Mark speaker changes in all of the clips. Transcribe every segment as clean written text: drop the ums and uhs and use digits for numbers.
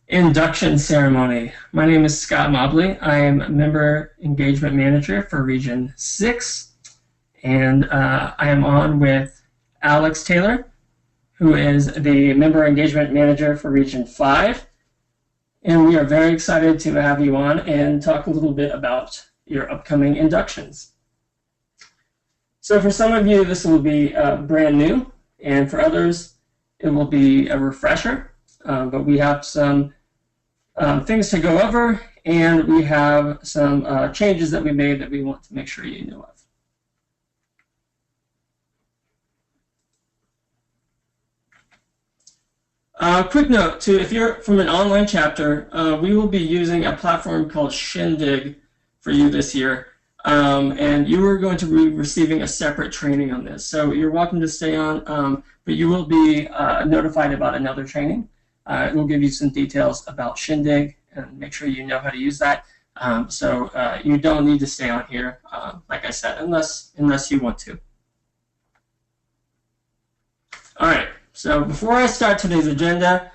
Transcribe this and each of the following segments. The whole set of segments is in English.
Speaker 1: Induction Ceremony. My name is Scott Mobley. I am Member Engagement Manager for Region 6, and I am on with Alex Taylor, who is the Member Engagement Manager for Region 5. And we are very excited to have you on and talk a little bit about your upcoming inductions. So for some of you, this will be brand new, and for others, it will be a refresher. But we have some things to go over, and we have some changes that we made that we want to make sure you know of. Quick note, too, if you're from an online chapter, we will be using a platform called Shindig for you this year, and you are going to be receiving a separate training on this. So you're welcome to stay on, but you will be notified about another training. It will give you some details about Shindig and make sure you know how to use that. So you don't need to stay on here, like I said, unless you want to. All right. So before I start today's agenda,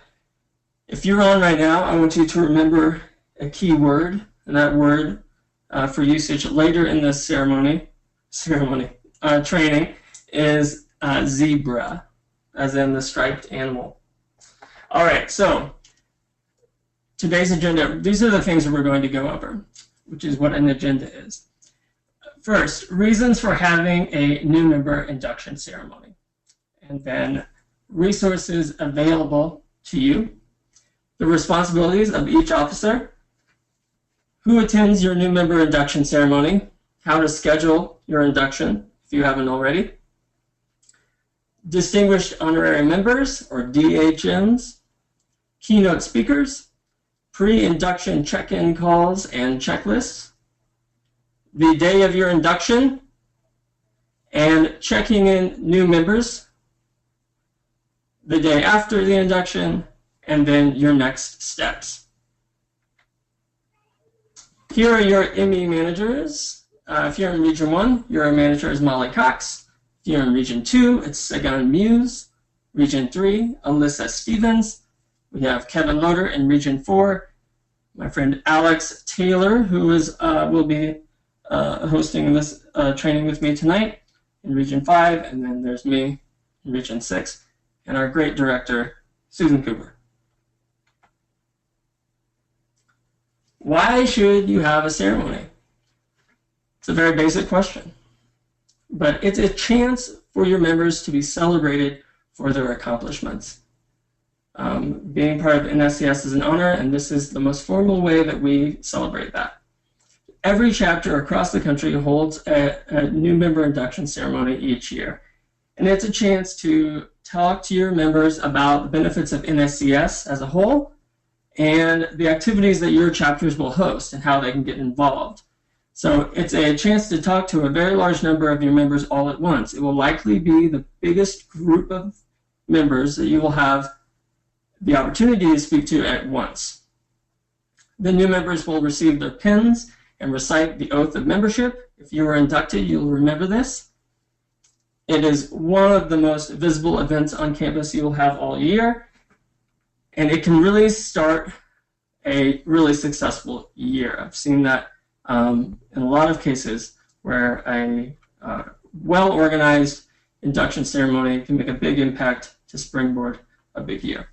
Speaker 1: if you're on right now, I want you to remember a key word, and that word for usage later in this training is zebra, as in the striped animal. All right, so today's agenda, these are the things that we're going to go over, which is what an agenda is. First, reasons for having a new member induction ceremony, and then resources available to you, the responsibilities of each officer, who attends your new member induction ceremony, how to schedule your induction if you haven't already, distinguished honorary members or DHMs, keynote speakers, pre-induction check-in calls and checklists, the day of your induction, and checking in new members, the day after the induction, and then your next steps. Here are your ME managers. If you're in Region 1, your manager is Molly Cox. If you're in Region 2, it's Sagan Muse. Region 3, Alyssa Stevens. We have Kevin Loader in Region 4. My friend Alex Taylor, who will be hosting this training with me tonight in Region 5. And then there's me in Region 6. And our great director, Susan Cooper. Why should you have a ceremony? It's a very basic question, but it's a chance for your members to be celebrated for their accomplishments. Being part of NSCS is an honor, and this is the most formal way that we celebrate that. Every chapter across the country holds a new member induction ceremony each year, and it's a chance to talk to your members about the benefits of NSCS as a whole and the activities that your chapters will host and how they can get involved. So it's a chance to talk to a very large number of your members all at once. It will likely be the biggest group of members that you will have the opportunity to speak to at once. The new members will receive their pins and recite the oath of membership. If you were inducted, you'll remember this. It is one of the most visible events on campus you will have all year, and it can really start a really successful year. I've seen that in a lot of cases where a well-organized induction ceremony can make a big impact to springboard a big year.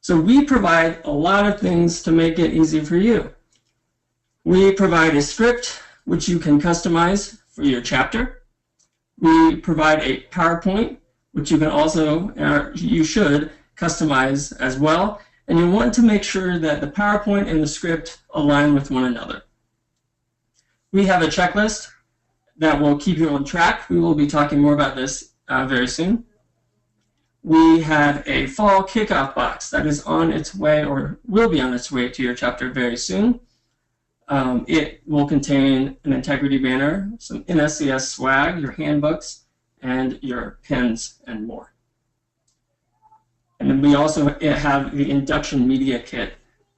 Speaker 1: So we provide a lot of things to make it easy for you. We provide a script which you can customize for your chapter. We provide a PowerPoint, which you can also, you should customize as well. And you want to make sure that the PowerPoint and the script align with one another. We have a checklist that will keep you on track. We will be talking more about this very soon. We have a fall kickoff box that is on its way or will be on its way to your chapter very soon. It will contain an integrity banner, some NSCS swag, your handbooks, and your pins and more. And then we also have the induction media kit.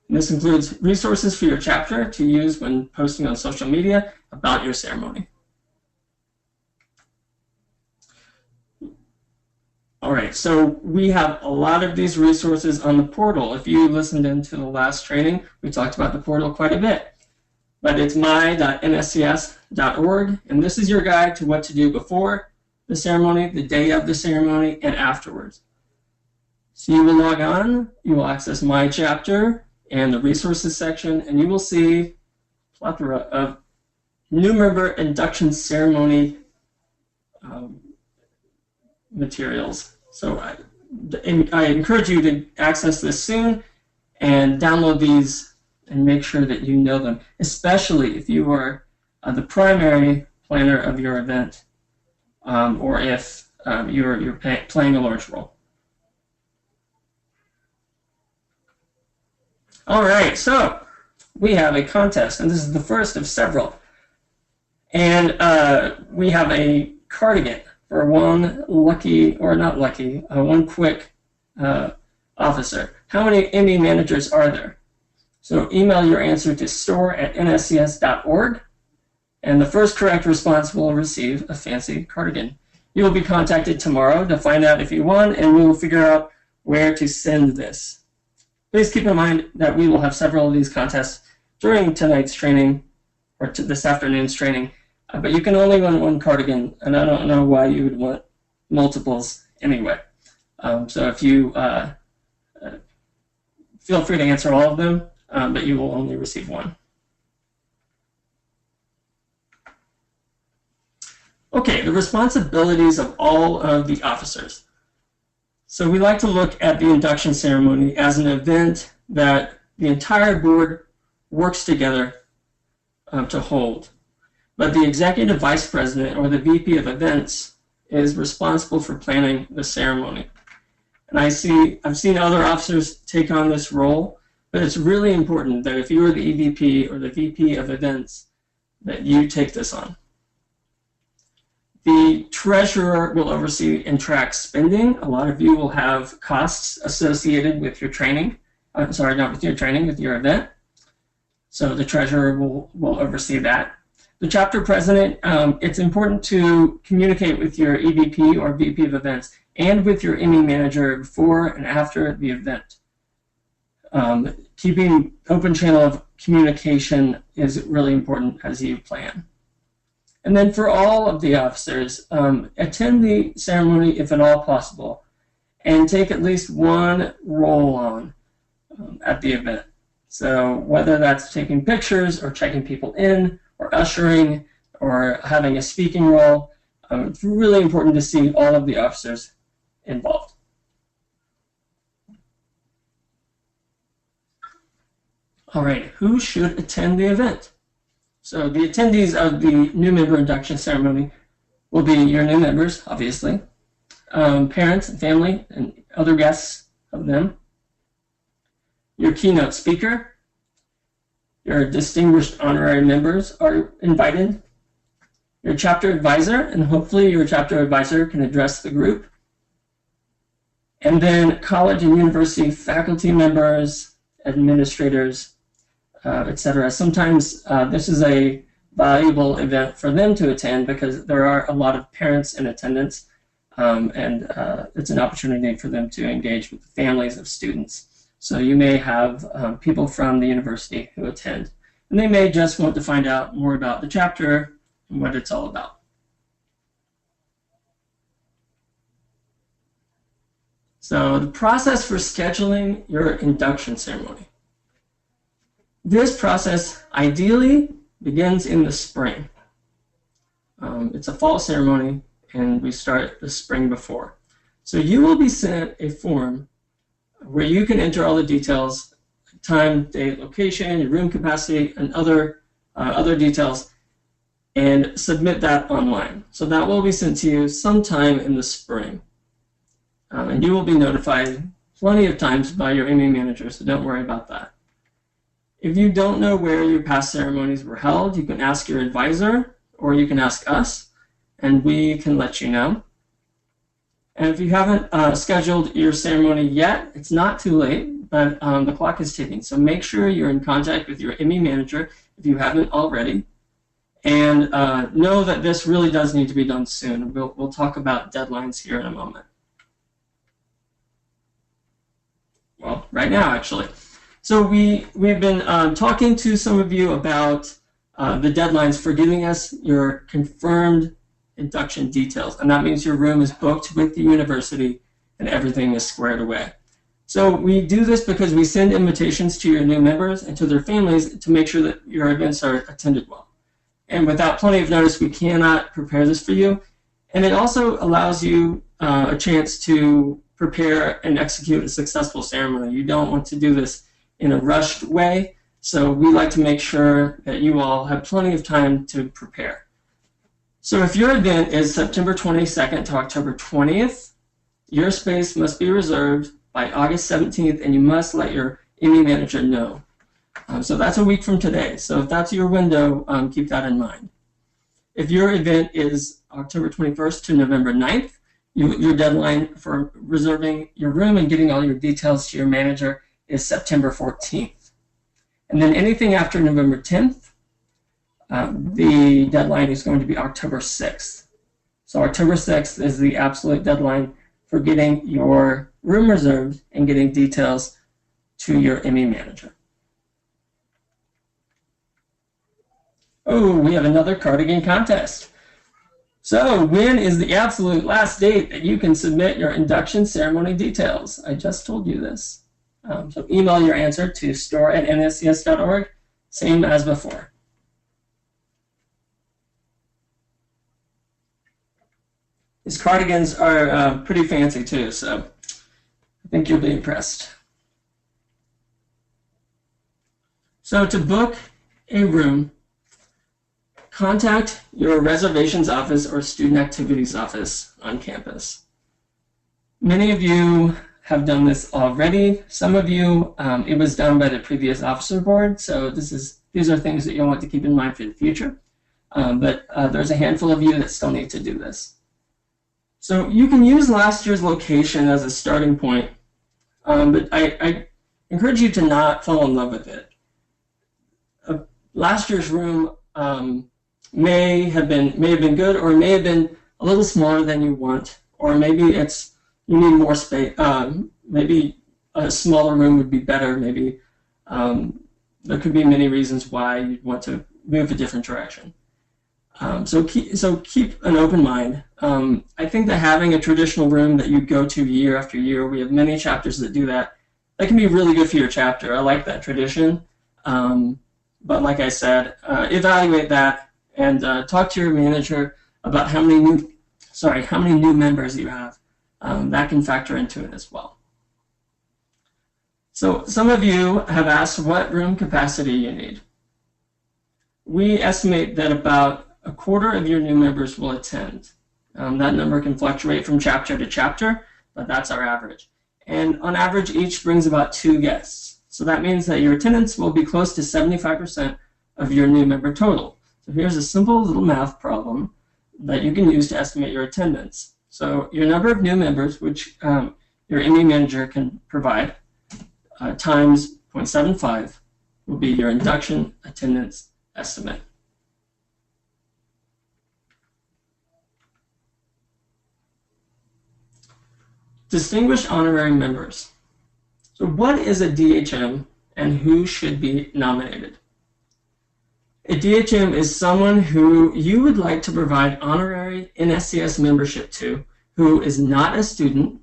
Speaker 1: And this includes resources for your chapter to use when posting on social media about your ceremony. All right, so we have a lot of these resources on the portal. If you listened into the last training, we talked about the portal quite a bit. But it's my.nscs.org, and this is your guide to what to do before the ceremony, the day of the ceremony, and afterwards. So you will log on, you will access My Chapter and the Resources section, and you will see a plethora of new member induction ceremony materials. So I encourage you to access this soon and download these and make sure that you know them, especially if you are the primary planner of your event or if you're playing a large role. All right, so we have a contest, and this is the first of several. And we have a cardigan for one lucky, or not lucky, one quick officer. How many ME managers are there? So email your answer to store@nscs.org, and the first correct response will receive a fancy cardigan. You will be contacted tomorrow to find out if you won, and we will figure out where to send this. Please keep in mind that we will have several of these contests during tonight's training, or this afternoon's training, but you can only win one cardigan, and I don't know why you would want multiples anyway. So if you feel free to answer all of them, but you will only receive one. Okay, the responsibilities of all of the officers. So we like to look at the induction ceremony as an event that the entire board works together to hold. But the executive vice president, or the VP of events, is responsible for planning the ceremony. And I've seen other officers take on this role, but it's really important that if you are the EVP or the VP of events, that you take this on. The treasurer will oversee and track spending. A lot of you will have costs associated with your training. Sorry, not with your training, with your event. So the treasurer will oversee that. The chapter president, it's important to communicate with your EVP or VP of events and with your ME manager before and after the event. Keeping open channel of communication is really important as you plan. And then for all of the officers, attend the ceremony if at all possible, and take at least one role-on at the event. So whether that's taking pictures or checking people in or ushering or having a speaking role, it's really important to see all of the officers involved. All right, who should attend the event? So the attendees of the new member induction ceremony will be your new members, obviously, parents and family and other guests of them, your keynote speaker, your distinguished honorary members are invited, your chapter advisor, and hopefully your chapter advisor can address the group, and then college and university faculty members, administrators, etc. Sometimes this is a valuable event for them to attend because there are a lot of parents in attendance, and it's an opportunity for them to engage with the families of students. So you may have people from the university who attend, and they may just want to find out more about the chapter and what it's all about. So the process for scheduling your induction ceremony. This process ideally begins in the spring. It's a fall ceremony, and we start the spring before. So you will be sent a form where you can enter all the details, time, date, location, your room capacity, and other details, and submit that online. So that will be sent to you sometime in the spring. And you will be notified plenty of times by your ME manager, so don't worry about that. If you don't know where your past ceremonies were held, you can ask your advisor, or you can ask us, and we can let you know. And if you haven't scheduled your ceremony yet, it's not too late, but the clock is ticking. So make sure you're in contact with your ME manager if you haven't already. And know that this really does need to be done soon. We'll talk about deadlines here in a moment. right now, actually. So we've been talking to some of you about the deadlines for giving us your confirmed induction details. And that means your room is booked with the university and everything is squared away. So we do this because we send invitations to your new members and to their families to make sure that your events are attended well. And without plenty of notice, we cannot prepare this for you. And it also allows you a chance to prepare and execute a successful ceremony. You don't want to do this in a rushed way, so we like to make sure that you all have plenty of time to prepare. So if your event is September 22nd to October 20th, your space must be reserved by August 17th, and you must let your ME manager know. So that's a week from today. So if that's your window, keep that in mind. If your event is October 21st to November 9th, your deadline for reserving your room and getting all your details to your manager is September 14th. And then anything after November 10th, the deadline is going to be October 6th. So October 6th is the absolute deadline for getting your room reserved and getting details to your ME manager. Oh, we have another cardigan contest. So when is the absolute last date that you can submit your induction ceremony details? I just told you this. So email your answer to store@nscs.org, same as before. These cardigans are pretty fancy too, so I think you'll be impressed. So to book a room, contact your reservations office or student activities office on campus. Many of you have done this already. Some of you, it was done by the previous officer board, so these are things that you'll want to keep in mind for the future. But there's a handful of you that still need to do this. So you can use last year's location as a starting point, but I encourage you to not fall in love with it. Last year's room may have been good, or may have been a little smaller than you want, or maybe you need more space. Maybe a smaller room would be better. Maybe there could be many reasons why you'd want to move a different direction. So keep an open mind. I think that having a traditional room that you go to year after year, we have many chapters that do that. That can be really good for your chapter. I like that tradition. But like I said, evaluate that and talk to your manager about how many new members you have. That can factor into it as well. So some of you have asked what room capacity you need. We estimate that about a quarter of your new members will attend. That number can fluctuate from chapter to chapter, but that's our average. And on average, each brings about 2 guests. So that means that your attendance will be close to 75% of your new member total. So here's a simple little math problem that you can use to estimate your attendance. So your number of new members, which your ME manager can provide, times 0.75 will be your induction attendance estimate. Distinguished honorary members. So what is a DHM and who should be nominated? A DHM is someone who you would like to provide honorary NSCS membership to, who is not a student,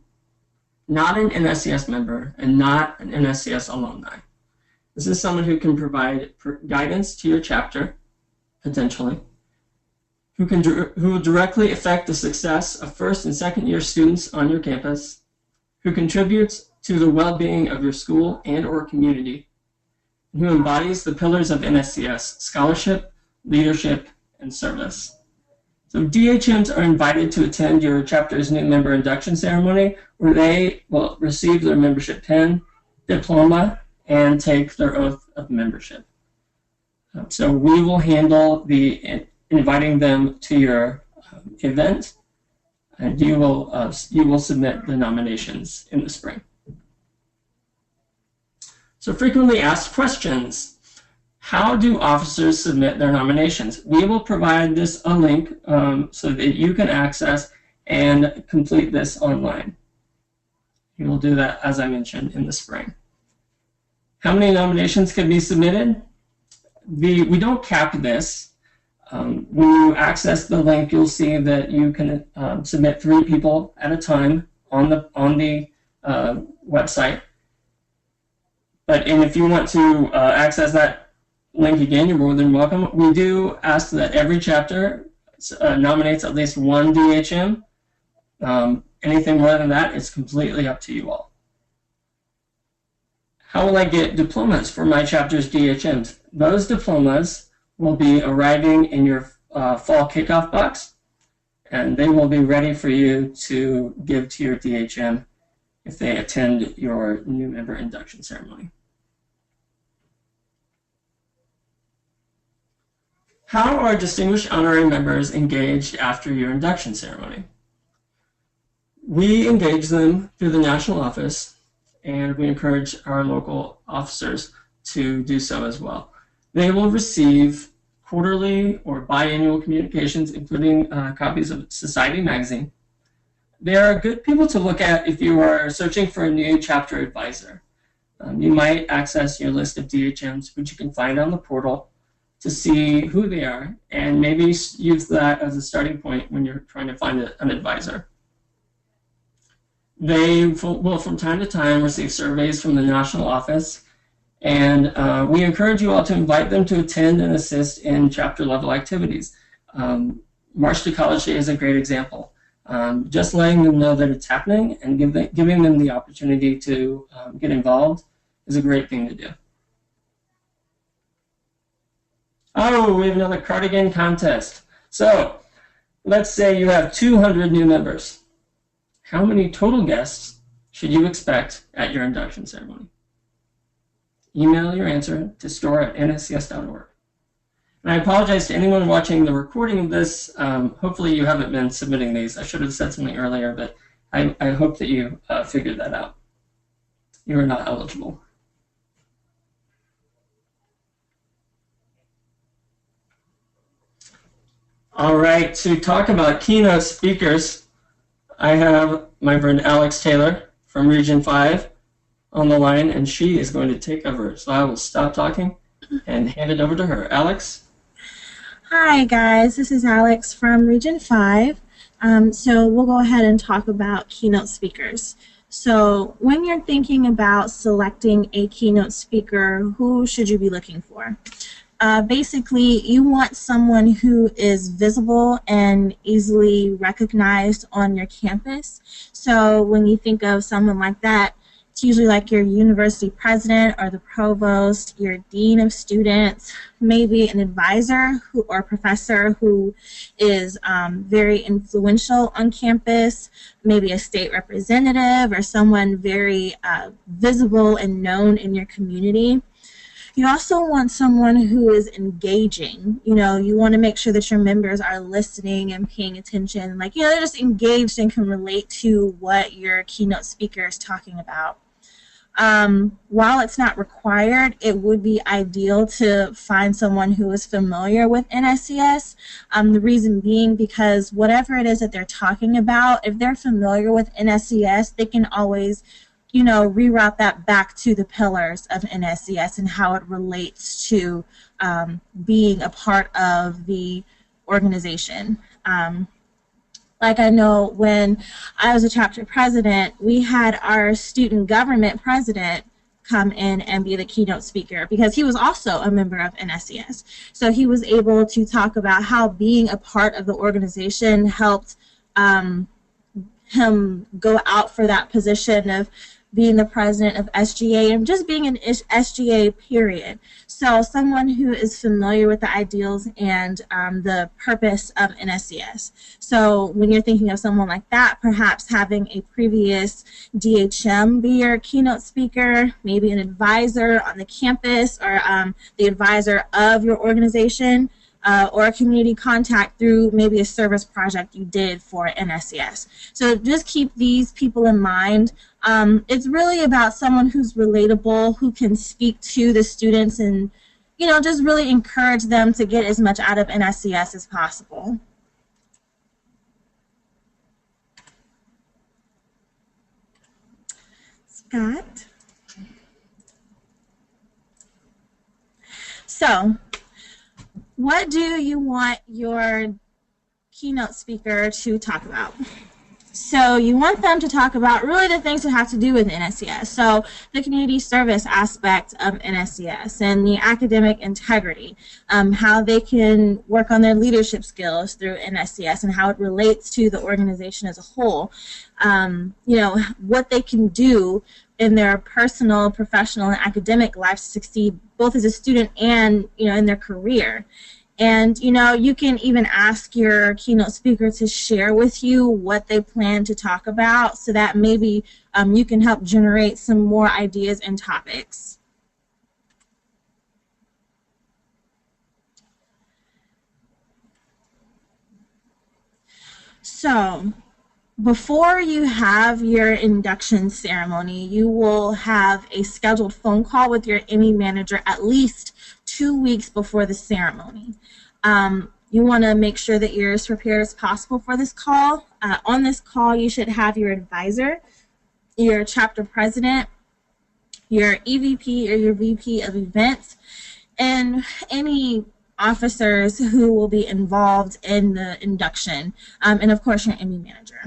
Speaker 1: not an NSCS member, and not an NSCS alumni. This is someone who can provide guidance to your chapter, potentially, who will directly affect the success of first and second year students on your campus, who contributes to the well-being of your school and or community, and who embodies the pillars of NSCS: scholarship, leadership, and service. So DHMs are invited to attend your chapter's new member induction ceremony, where they will receive their membership pin, diploma, and take their oath of membership. So we will handle the inviting them to your event, and you will submit the nominations in the spring. So frequently asked questions. How do officers submit their nominations? We will provide this a link so that you can access and complete this online. You will do that, as I mentioned, in the spring. How many nominations can be submitted? We don't cap this. When you access the link, you'll see that you can submit 3 people at a time on the website. And if you want to access that link again, you're more than welcome. We do ask that every chapter nominates at least 1 DHM. Anything more than that is completely up to you all. How will I get diplomas for my chapter's DHMs? Those diplomas will be arriving in your fall kickoff box, and they will be ready for you to give to your DHM if they attend your new member induction ceremony. How are distinguished honorary members engaged after your induction ceremony? We engage them through the national office, and we encourage our local officers to do so as well. They will receive quarterly or biannual communications, including copies of Society magazine. They are good people to look at if you are searching for a new chapter advisor. You might access your list of DHMs, which you can find on the portal, to see who they are, and maybe use that as a starting point when you're trying to find an advisor. They will from time to time receive surveys from the national office, and we encourage you all to invite them to attend and assist in chapter level activities. March to College Day is a great example. Just letting them know that it's happening and giving them the opportunity to get involved is a great thing to do. Oh, we have another cardigan contest. So let's say you have 200 new members. How many total guests should you expect at your induction ceremony? Email your answer to store@nscs.org. And I apologize to anyone watching the recording of this. Hopefully you haven't been submitting these. I should have said something earlier, but I hope that you figured that out. You are not eligible. All right, to talk about keynote speakers, I have my friend Alex Taylor from Region 5 on the line, and she is going to take over. So I will stop talking and hand it over to her. Alex?
Speaker 2: Hi, guys. This is Alex from Region 5. So we'll go ahead and talk about keynote speakers. So when you're thinking about selecting a keynote speaker, who should you be looking for? Basically, you want someone who is visible and easily recognized on your campus. So when you think of someone like that, it's usually like your university president or the provost, your dean of students, maybe an advisor or professor who is very influential on campus, maybe a state representative or someone very visible and known in your community. You also want someone who is engaging. You know, you want to make sure that your members are listening and paying attention. Like, you know, they're just engaged and can relate to what your keynote speaker is talking about. While it's not required, it would be ideal to find someone who is familiar with NSCS. The reason being because whatever it is that they're talking about, if they're familiar with NSCS, they can always, you know, reroute that back to the pillars of NSCS and how it relates to being a part of the organization. Like I know when I was a chapter president, we had our student government president come in and be the keynote speaker because he was also a member of NSCS. So he was able to talk about how being a part of the organization helped him go out for that position of being the president of SGA and just being an SGA period. So someone who is familiar with the ideals and the purpose of NSCS. So when you're thinking of someone like that, perhaps having a previous DHM be your keynote speaker, maybe an advisor on the campus or the advisor of your organization, or a community contact through maybe a service project you did for NSCS. So just keep these people in mind. It's really about someone who's relatable, who can speak to the students and, you know, just really encourage them to get as much out of NSCS as possible. Scott? So, what do you want your keynote speaker to talk about? So you want them to talk about really the things that have to do with NSCS. So the community service aspect of NSCS and the academic integrity, how they can work on their leadership skills through NSCS and how it relates to the organization as a whole. You know, what they can do in their personal, professional, and academic life to succeed both as a student and, you know, in their career. And, you know, you can even ask your keynote speaker to share with you what they plan to talk about so that maybe you can help generate some more ideas and topics. So, before you have your induction ceremony, you will have a scheduled phone call with your ME manager at least 2 weeks before the ceremony. You want to make sure that you're as prepared as possible for this call. On this call, you should have your advisor, your chapter president, your EVP or your VP of events, and any officers who will be involved in the induction, and of course your ME manager.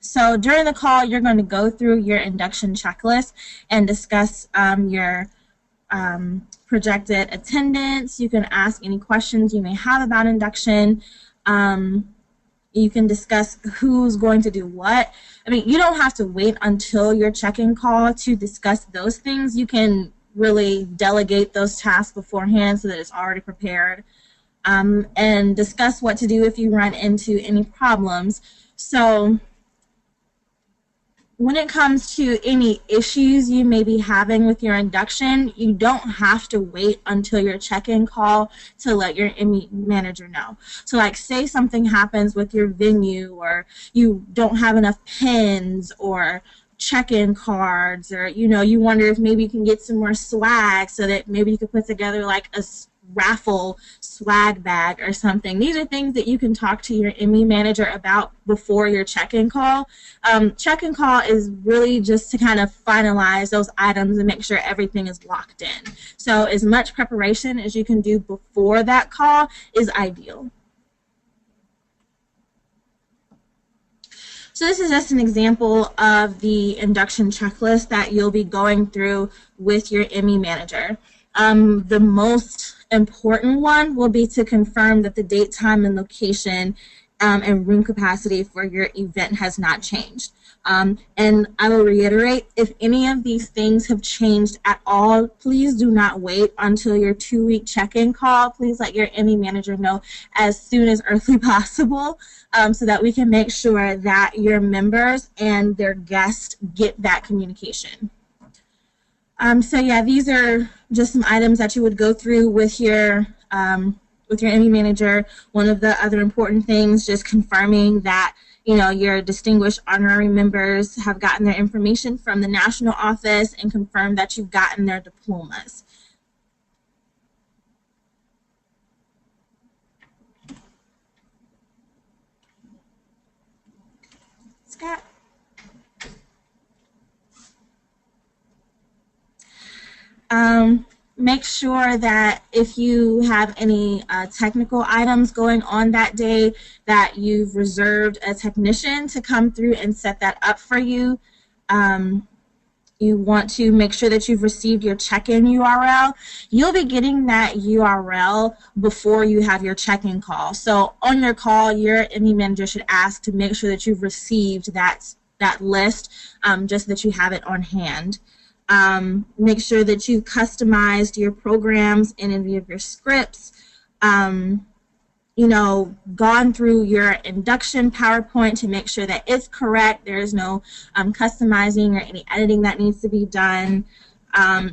Speaker 2: So during the call, you're going to go through your induction checklist and discuss your projected attendance. You can ask any questions you may have about induction. You can discuss who's going to do what. I mean, you don't have to wait until your check-in call to discuss those things. You can really delegate those tasks beforehand so that it's already prepared, and discuss what to do if you run into any problems. So when it comes to any issues you may be having with your induction, you don't have to wait until your check-in call to let your ME manager know. So like say something happens with your venue, or you don't have enough pens or check-in cards, or you know, you wonder if maybe you can get some more swag so that maybe you could put together like a raffle swag bag or something. These are things that you can talk to your ME manager about before your check-in call. Check-in call is really just to kind of finalize those items and make sure everything is locked in. So as much preparation as you can do before that call is ideal. So this is just an example of the induction checklist that you'll be going through with your ME manager. The most important one will be to confirm that the date, time, and location and room capacity for your event has not changed. And I will reiterate, if any of these things have changed at all, please do not wait until your 2-week check-in call. Please let your ME manager know as soon as earthly possible, so that we can make sure that your members and their guests get that communication. So yeah, these are just some items that you would go through with your ME manager. One of the other important things, just confirming that, you know, your distinguished honorary members have gotten their information from the national office and confirm that you've gotten their diplomas. Scott? Make sure that if you have any technical items going on that day, that you've reserved a technician to come through and set that up for you. You want to make sure that you've received your check-in URL. You'll be getting that URL before you have your check-in call. So on your call, your ME manager should ask to make sure that you've received that list, just so that you have it on hand. Make sure that you've customized your programs and any of your scripts. You know, gone through your induction PowerPoint to make sure that it's correct. There is no customizing or any editing that needs to be done.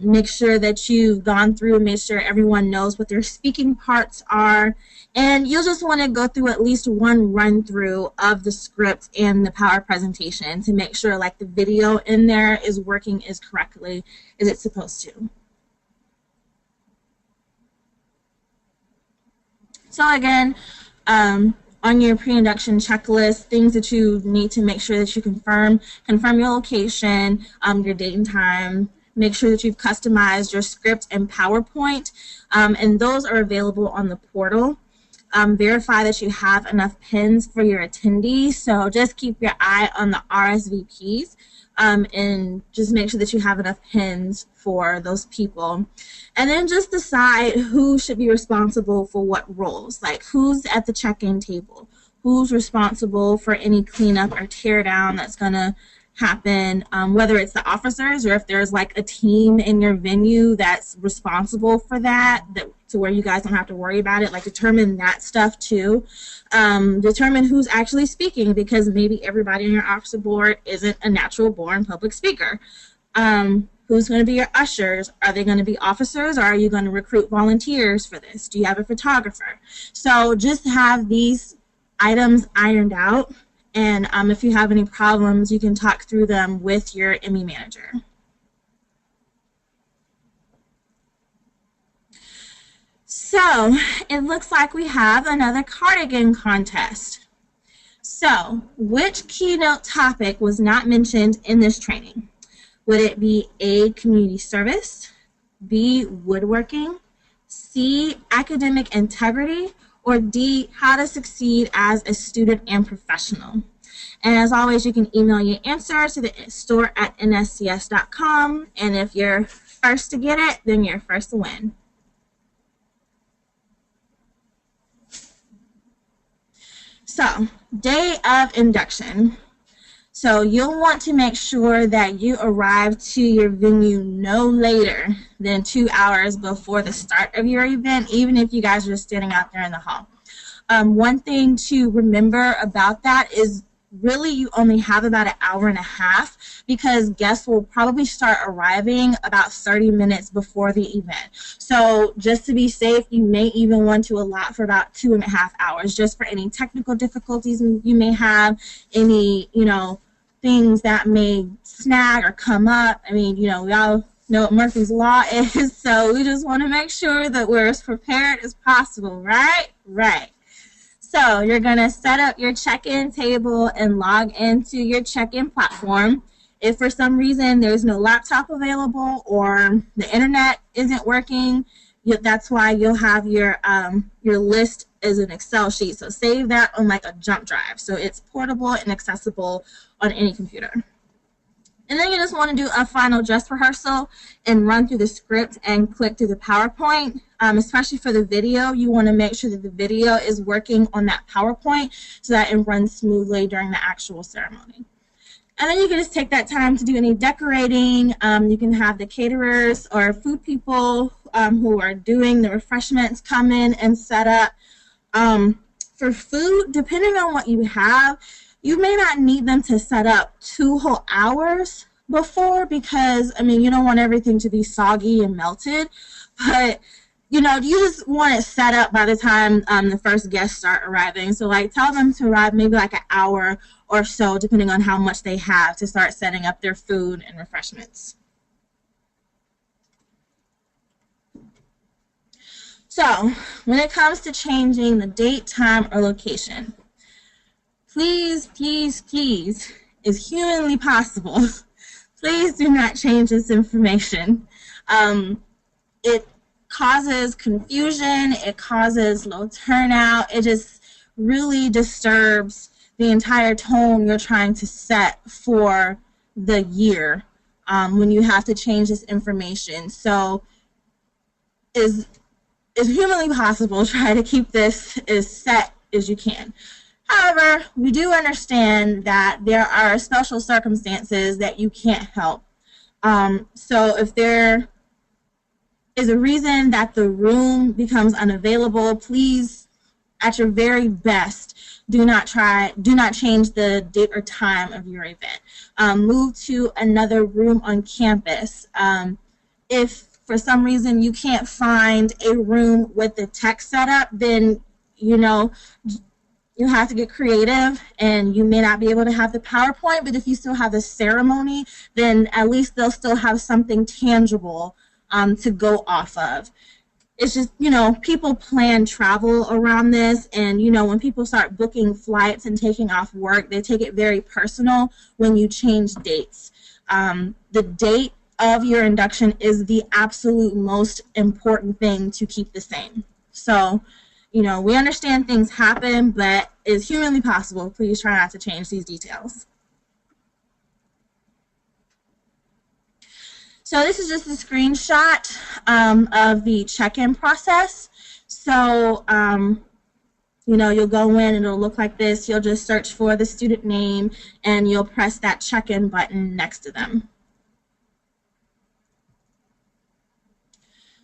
Speaker 2: Make sure that you've gone through and made sure everyone knows what their speaking parts are. And you'll just want to go through at least one run-through of the script and the power presentation to make sure like the video in there is working as correctly as it's supposed to. So again, on your pre-induction checklist, things that you need to make sure that you confirm your location, your date and time, Make sure that you've customized your script and PowerPoint, and those are available on the portal. Verify that you have enough pins for your attendees, so just keep your eye on the RSVPs, and just make sure that you have enough pins for those people. And then just decide who should be responsible for what roles, like who's at the check-in table, who's responsible for any cleanup or tear down that's going to happen, whether it's the officers or if there's like a team in your venue that's responsible for that, to where you guys don't have to worry about it. Like, determine that stuff too. Determine who's actually speaking, because maybe everybody on your officer board isn't a natural born public speaker. Who's going to be your ushers? Are they going to be officers, or are you going to recruit volunteers for this? Do you have a photographer? So just have these items ironed out, and if you have any problems, you can talk through them with your ME manager. So it looks like we have another cardigan contest. So which keynote topic was not mentioned in this training? Would it be A, community service, B, woodworking, C, academic integrity, or D, how to succeed as a student and professional? And as always, you can email your answer to the store@nscs.com, and if you're first to get it, then you're first to win. So, day of induction. So you'll want to make sure that you arrive to your venue no later than 2 hours before the start of your event, even if you guys are just standing out there in the hall. One thing to remember about that is really you only have about an hour and a half, because guests will probably start arriving about 30 minutes before the event. So just to be safe, you may even want to allot for about 2.5 hours, just for any technical difficulties you may have, any, things that may snag or come up. I mean, we all know what Murphy's Law is, so we just want to make sure that we're as prepared as possible, right? Right. So you're going to set up your check-in table and log into your check-in platform. If for some reason there's no laptop available or the internet isn't working, that's why you'll have your list as an Excel sheet. So save that on like a jump drive, so it's portable and accessible on any computer. And then you just want to do a final dress rehearsal and run through the script and click through the PowerPoint. Especially for the video, you want to make sure that the video is working on that PowerPoint so that it runs smoothly during the actual ceremony. And then you can just take that time to do any decorating. You can have the caterers or food people who are doing the refreshments come in and set up. For food, depending on what you have, you may not need them to set up 2 whole hours before, because, you don't want everything to be soggy and melted. But, you just want it set up by the time the first guests start arriving. So, tell them to arrive maybe an hour or so, depending on how much they have, to start setting up their food and refreshments. So, when it comes to changing the date, time, or location, please, please, please, is humanly possible, please do not change this information. It causes confusion, it causes low turnout, it just really disturbs the entire tone you're trying to set for the year when you have to change this information. So, is humanly possible, try to keep this as set as you can. However, we do understand that there are special circumstances that you can't help. So if there is a reason that the room becomes unavailable, please, at your very best, do not change the date or time of your event. Move to another room on campus. If for some reason you can't find a room with the tech setup, then you have to get creative, and you may not be able to have the PowerPoint, but if you still have the ceremony, then at least they'll still have something tangible to go off of. It's just, people plan travel around this, and, when people start booking flights and taking off work, they take it very personal when you change dates. The date of your induction is the absolute most important thing to keep the same. So, you know, we understand things happen, but it's humanly possible. Please try not to change these details. So this is just a screenshot of the check-in process. So, you know, you'll go in and it'll look like this. You'll just search for the student name and you'll press that check-in button next to them.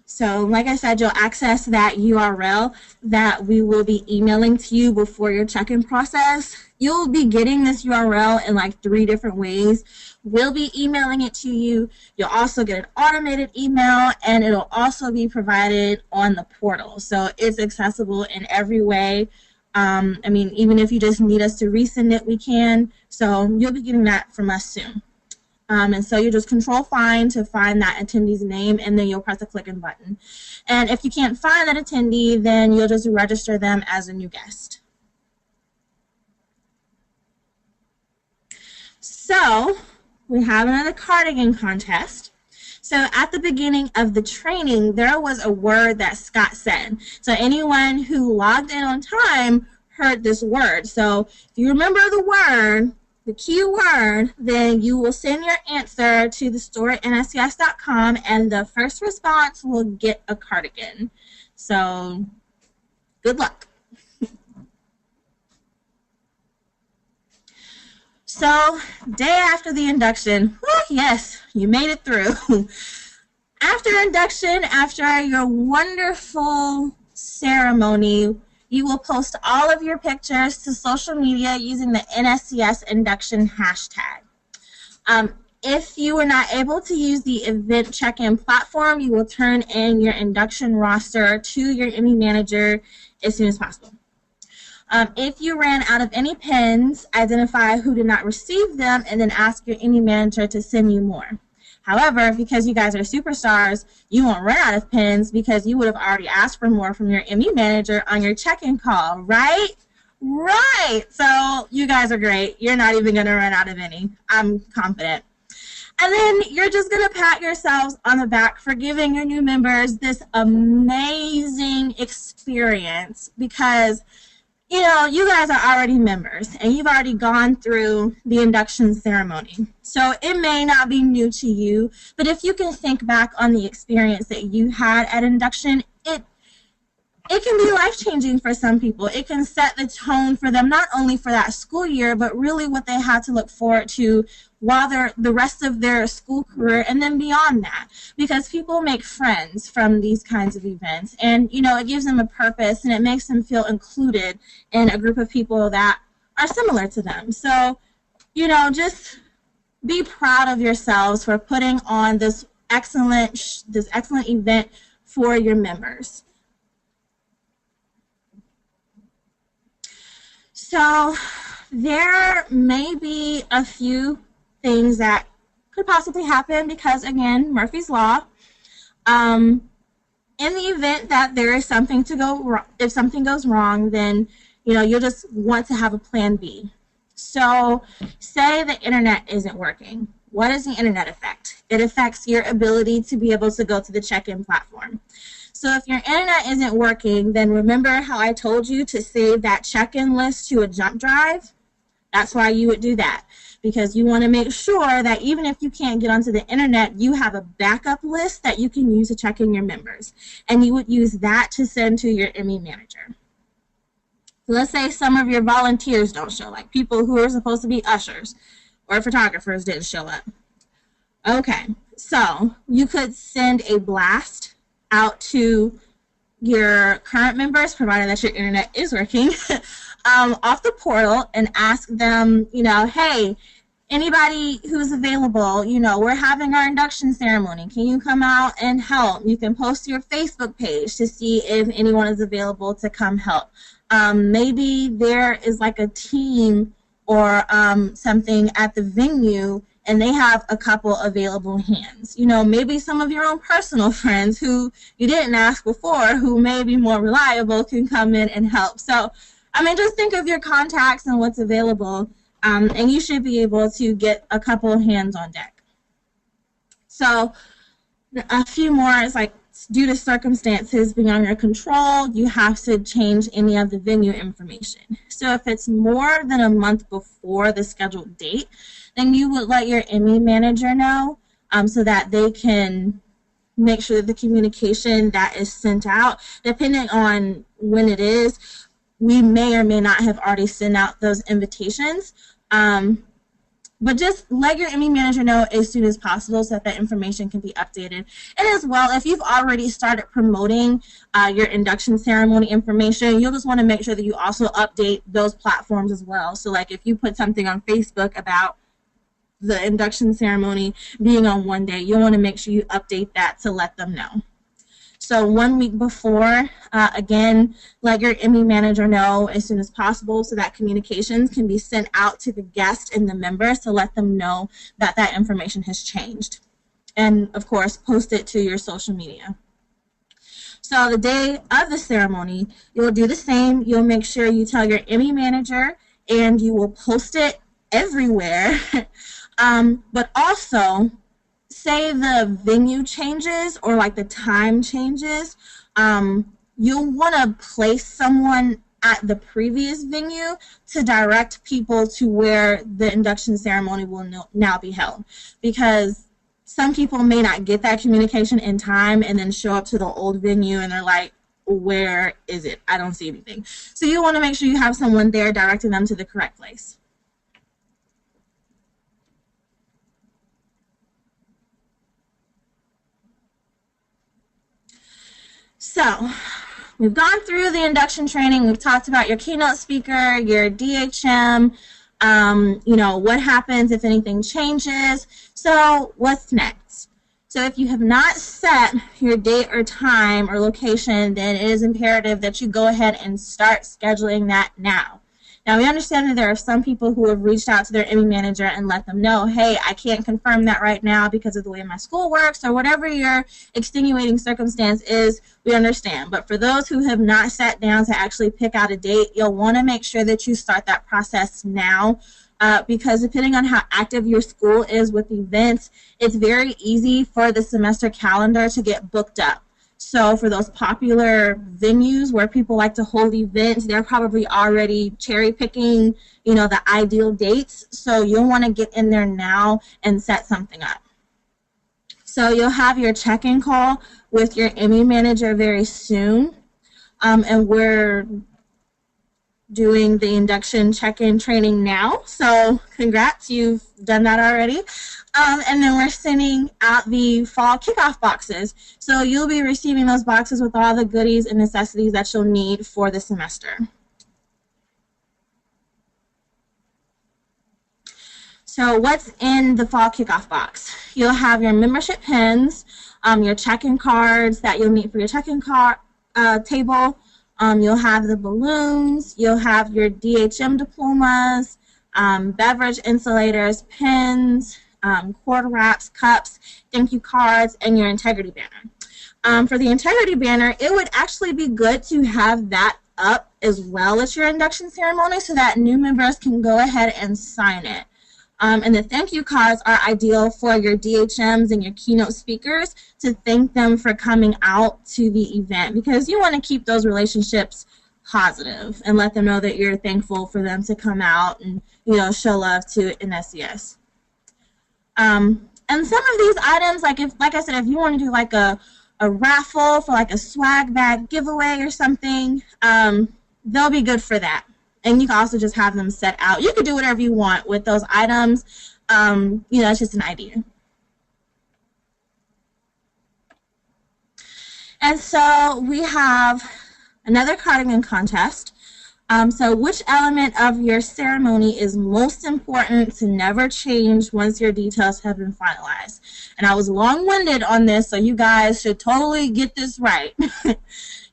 Speaker 2: So like I said, you'll access that URL that we will be emailing to you before your check-in process. You'll be getting this URL in like 3 different ways. We'll be emailing it to you. You'll also get an automated email, and it'll also be provided on the portal. So it's accessible in every way. I mean, even if you just need us to resend it, we can. So you'll be getting that from us soon. And so you just control find to find that attendee's name, and then you'll press the click-in button. And if you can't find that attendee, then you'll just register them as a new guest. So we have another cardigan contest. So at the beginning of the training, there was a word that Scott said. So anyone who logged in on time heard this word. So if you remember the word, the key word, then you will send your answer to the store at nscs.com, and the first response will get a cardigan. So good luck. So day after the induction, yes, you made it through. After induction, after your wonderful ceremony, you will post all of your pictures to social media using the NSCS Induction hashtag. If you were not able to use the event check-in platform, you will turn in your induction roster to your ME manager as soon as possible. If you ran out of any pins, identify who did not receive them and then ask your ME manager to send you more. However, because you guys are superstars, you won't run out of pins because you would have already asked for more from your ME manager on your check-in call, right? Right. So you guys are great. You're not even going to run out of any. I'm confident. And then you're just going to pat yourselves on the back for giving your new members this amazing experience because, you know, you guys are already members and you've already gone through the induction ceremony. So it may not be new to you, but if you can think back on the experience that you had at induction, it can be life-changing for some people. It can set the tone for them, not only for that school year, but really what they had to look forward to while they're the rest of their school career and then beyond that. Because people make friends from these kinds of events. And, you know, it gives them a purpose and it makes them feel included in a group of people that are similar to them. So, you know, just be proud of yourselves for putting on this excellent event for your members. So there may be a few things that could possibly happen because, again, Murphy's Law. In the event that there is something to go wrong, if something goes wrong, then, you know, you'll just want to have a plan B. So say the internet isn't working. What does the internet affect? It affects your ability to be able to go to the check-in platform. So if your internet isn't working, then remember how I told you to save that check-in list to a jump drive? That's why you would do that, because you want to make sure that even if you can't get onto the internet, you have a backup list that you can use to check in your members. And you would use that to send to your ME manager. So let's say some of your volunteers don't show, like people who are supposed to be ushers or photographers didn't show up. Okay, so you could send a blast out to your current members, provided that your internet is working, off the portal and ask them, you know, hey, anybody who's available, you know, we're having our induction ceremony. Can you come out and help? You can post your Facebook page to see if anyone is available to come help. Maybe there is like a team or something at the venue and they have a couple available hands. You know, maybe some of your own personal friends who you didn't ask before, who may be more reliable, can come in and help. So, I mean, just think of your contacts and what's available, and you should be able to get a couple of hands on deck. So a few more is like, due to circumstances beyond your control, you have to change any of the venue information. So if it's more than a month before the scheduled date, then you would let your ME manager know, so that they can make sure that the communication that is sent out, depending on when it is, we may or may not have already sent out those invitations. But just let your ME manager know as soon as possible so that that information can be updated. And as well, if you've already started promoting your induction ceremony information, you'll just want to make sure that you also update those platforms as well. So like if you put something on Facebook about the induction ceremony being on one day, you'll want to make sure you update that to let them know. So 1 week before, again, let your ME manager know as soon as possible so that communications can be sent out to the guests and the members to let them know that that information has changed. And of course, post it to your social media. So the day of the ceremony, you'll do the same. You'll make sure you tell your ME manager and you will post it everywhere. But also, say the venue changes or like the time changes, you'll want to place someone at the previous venue to direct people to where the induction ceremony will now be held, because some people may not get that communication in time and then show up to the old venue and they're like, where is it? I don't see anything. So you want to make sure you have someone there directing them to the correct place. So we've gone through the induction training. We've talked about your keynote speaker, your DHM, what happens if anything changes. So what's next? So if you have not set your date or time or location, then it is imperative that you go ahead and start scheduling that now. Now, we understand that there are some people who have reached out to their ME manager and let them know, hey, I can't confirm that right now because of the way my school works, or whatever your extenuating circumstance is, we understand. But for those who have not sat down to actually pick out a date, you'll want to make sure that you start that process now, because depending on how active your school is with events, it's very easy for the semester calendar to get booked up. So for those popular venues where people like to hold events, they're probably already cherry picking, the ideal dates. So you'll want to get in there now and set something up. So you'll have your check-in call with your ME manager very soon. And we're doing the induction check-in training now. So congrats, you've done that already. And then we're sending out the fall kickoff boxes. So you'll be receiving those boxes with all the goodies and necessities that you'll need for the semester. So what's in the fall kickoff box? You'll have your membership pins, your check-in cards that you'll need for your check-in card table. You'll have the balloons. You'll have your DHM diplomas, beverage insulators, pins, cord wraps, cups, thank you cards, and your integrity banner. For the integrity banner, it would actually be good to have that up as well as your induction ceremony so that new members can go ahead and sign it. And the thank you cards are ideal for your DHMs and your keynote speakers to thank them for coming out to the event, because you want to keep those relationships positive and let them know that you're thankful for them to come out and show love to NSCS. And some of these items, like I said, if you want to do like a raffle for like a swag bag giveaway or something, they'll be good for that. And you can also just have them set out. You can do whatever you want with those items. It's just an idea. And so we have another cardigan contest. So which element of your ceremony is most important to never change once your details have been finalized? And I was long-winded on this, so you guys should totally get this right.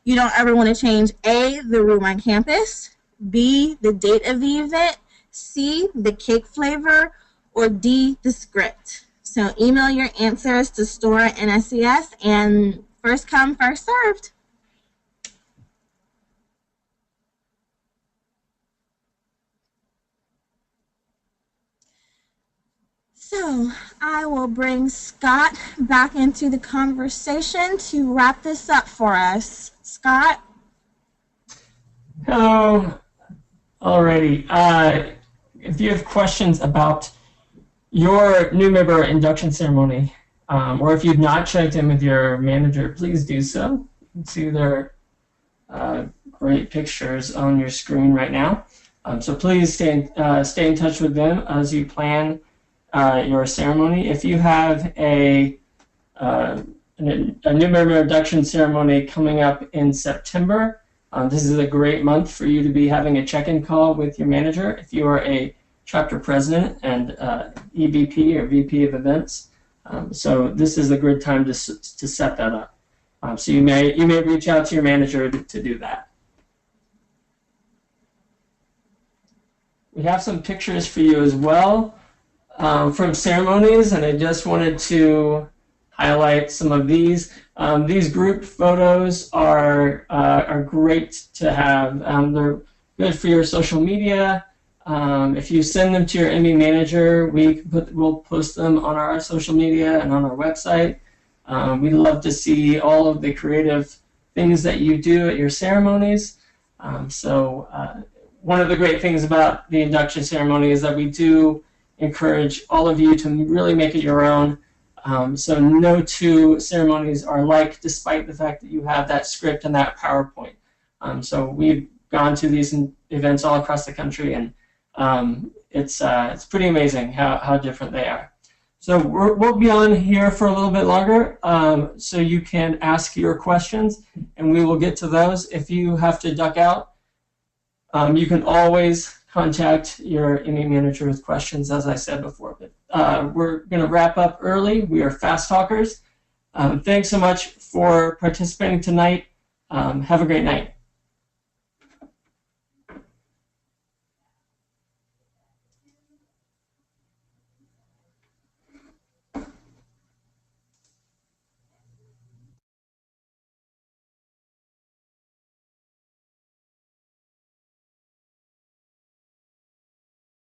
Speaker 2: You don't ever want to change A, the room on campus, B, the date of the event, C, the cake flavor, or D, the script. So email your answers to store@NSCS, and first come, first served. So I will bring Scott back into the conversation to wrap this up for us. Scott?
Speaker 1: Hello. Alrighty. If you have questions about your new member induction ceremony, or if you've not checked in with your manager, please do so. You can see their great pictures on your screen right now. So please stay in touch with them as you plan your ceremony. If you have a new member induction ceremony coming up in September, this is a great month for you to be having a check-in call with your manager. If you are a chapter president and EVP or VP of events, so this is a good time to set that up. So you may reach out to your manager to do that. We have some pictures for you as well from ceremonies, and I just wanted to highlight some of these. These group photos are great to have. They're good for your social media. If you send them to your ME manager, we'll post them on our social media and on our website. We'd love to see all of the creative things that you do at your ceremonies. One of the great things about the induction ceremony is that we do encourage all of you to really make it your own. So no two ceremonies are alike, despite the fact that you have that script and that PowerPoint. So we've gone to these events all across the country, and it's pretty amazing how different they are. So we'll be on here for a little bit longer, so you can ask your questions, and we will get to those. If you have to duck out, you can always contact your ME manager with questions, as I said before. But we're going to wrap up early. We are fast talkers. Thanks so much for participating tonight. Have a great night.